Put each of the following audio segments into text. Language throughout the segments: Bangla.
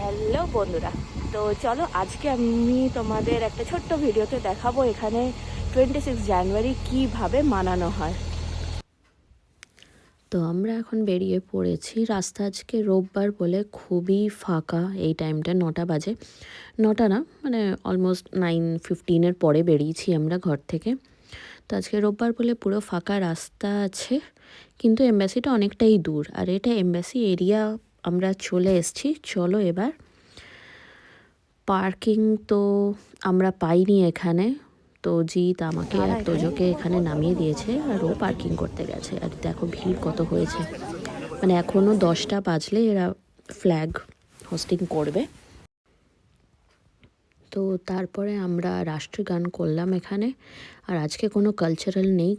হ্যালো বন্ধুরা, তো চলো আজকে আমি তোমাদের একটা ছোট্ট ভিডিওতে দেখাবো এখানে 26 জানুয়ারি কিভাবে মানানো হয়। তো আমরা এখন বেরিয়ে পড়েছি। রাস্তা আজকে রোববার বলে খুবই ফাঁকা। এই টাইমটা 9টা বাজে, 9টা না মানে অলমোস্ট 9:15 পরে বেরিয়েছি আমরা ঘর থেকে। তো আজকে রোববার বলে পুরো ফাঁকা রাস্তা আছে, কিন্তু এম্বাসিটা অনেকটাই দূর, আর এটা এম্বাসি এরিয়া। আমরা চলে এসেছি। চলো এবার পার্কিং তো আমরা পাইনি এখানে, তো জিৎ আমাকে আর তোজোকে এখানে নামিয়ে দিয়েছে আর ও পার্কিং করতে গেছে। আর দেখো ভিড় কত হয়েছে, মানে এখনও 10টা বাজলে এরা ফ্ল্যাগ হোস্টিং করবে। তো তারপরে আমরা রাষ্ট্রগান করলাম এখানে। আর আজকে কোনো কালচারাল নেই,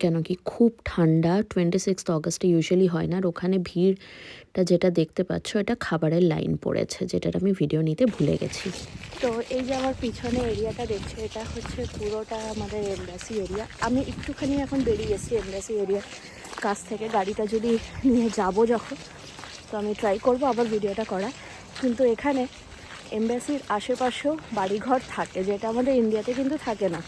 কেন কি খুব ঠান্ডা। 26 অগস্টে ইউজুয়ালি হয় না। আর ওখানে ভিড়টা যেটা দেখতে পাচ্ছ, এটা খাবারের লাইন পড়েছে, যেটার আমি ভিডিও নিতে ভুলে গেছি। তো এই যে আমার পিছনে এরিয়াটা দেখছো, এটা হচ্ছে পুরোটা আমাদের এমবাসি এরিয়া। আমি একটুখানি এখন বেরিয়ে এসেছি এমবাসি এরিয়ার কাছ থেকে। গাড়িটা যদি নিয়ে যাব যখন, তো আমি ট্রাই করবো আবার ভিডিওটা করা। কিন্তু এখানে এমবাসির আশেপাশেও বাড়িঘর থাকে, যেটা আমাদের ইন্ডিয়াতে কিন্তু থাকে না।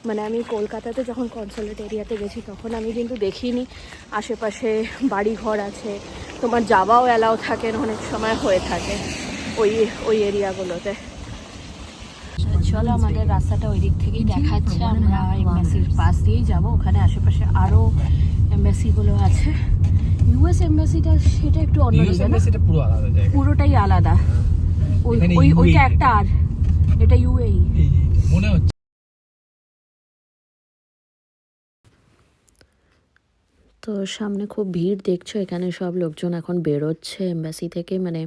মানে আমি কলকাতাতে যখন কনসুলেট এরিয়াতে গেছি তখন আমি কিন্তু দেখিনি আশেপাশে বাড়িঘর আছে। তোমার যাওয়াও অ্যালাউ থাকে না, অনেক সময় হয়ে থাকে ওই ওই এরিয়াগুলোতে। চলো আমাদের রাস্তাটা ওই দিক থেকেই দেখাচ্ছে, আমরা এমবাসির পাশ দিয়েই যাব। ওখানে আশেপাশে আরও এমবাসিগুলো আছে। ইউএস এমবাসিটা সেটা একটু অন্য, পুরোটাই আলাদা। ওইটা একটা, আর এটা ইউএই মনে হচ্ছে। তো সামনে খুব ভিড় দেখছো, এখানে সব লোকজন এখন বেরোচ্ছে এম্বাসি থেকে। মানে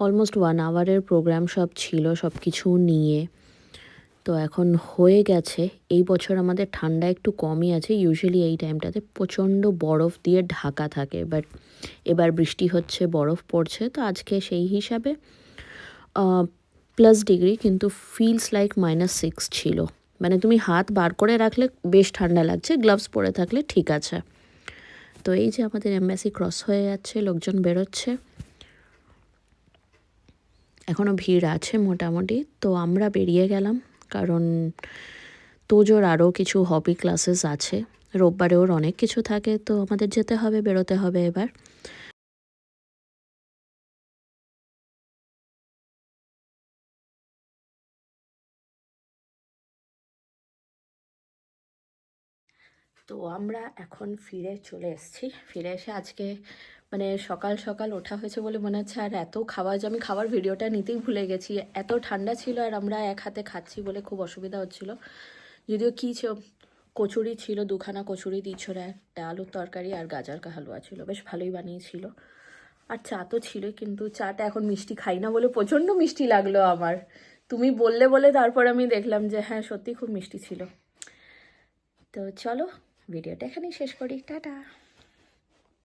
অলমোস্ট 1 আওয়ারের প্রোগ্রাম সব ছিল, সব কিছু নিয়ে। তো এখন হয়ে গেছে। এই বছর আমাদের ঠান্ডা একটু কমই আছে। ইউজুয়ালি এই টাইমটাতে প্রচণ্ড বরফ দিয়ে ঢাকা থাকে, বাট এবার বৃষ্টি হচ্ছে, বরফ পড়ছে। তো আজকে সেই হিসাবে +ডিগ্রি, কিন্তু ফিলস লাইক -6 ছিল। মানে তুমি হাত বার করে রাখলে বেশ ঠান্ডা লাগছে, গ্লাভস পরে থাকলে ঠিক আছে। তো এই যে আমাদের এম্বাসি ক্রস হয়ে যাচ্ছে, লোকজন বেরোচ্ছে, এখনও ভিড় আছে মোটামুটি। তো আমরা বেরিয়ে গেলাম, কারণ তোজোর আরও কিছু হবি ক্লাসেস আছে। রোববারে ওর অনেক কিছু থাকে, তো আমাদের যেতে হবে, বেরোতে হবে এবার। তো আমরা এখন ফিরে চলে এসেছি। ফিরে এসে আজকে মানে সকাল সকাল ওঠা হয়েছে বলে মনে হচ্ছে। আর এত খাবার, যে আমি খাবার ভিডিওটা নিতেই ভুলে গেছি। এত ঠান্ডা ছিল আর আমরা এক হাতে খাচ্ছি বলে খুব অসুবিধা হচ্ছিল। যদিও কী কচুরি ছিল, 2খানা কচুরি দিয়েছিল, একটা আলুর তরকারি আর গাজর কা হালুয়া ছিল, বেশ ভালোই বানিয়েছিল। আর চা তো ছিলই, কিন্তু চাটা এখন মিষ্টি খাই না বলে প্রচণ্ড মিষ্টি লাগলো আমার। তুমি বললে বলে তারপর আমি দেখলাম যে হ্যাঁ সত্যি খুব মিষ্টি ছিল। তো চলো ভিডিওটা এখানেই শেষ করি, টাটা।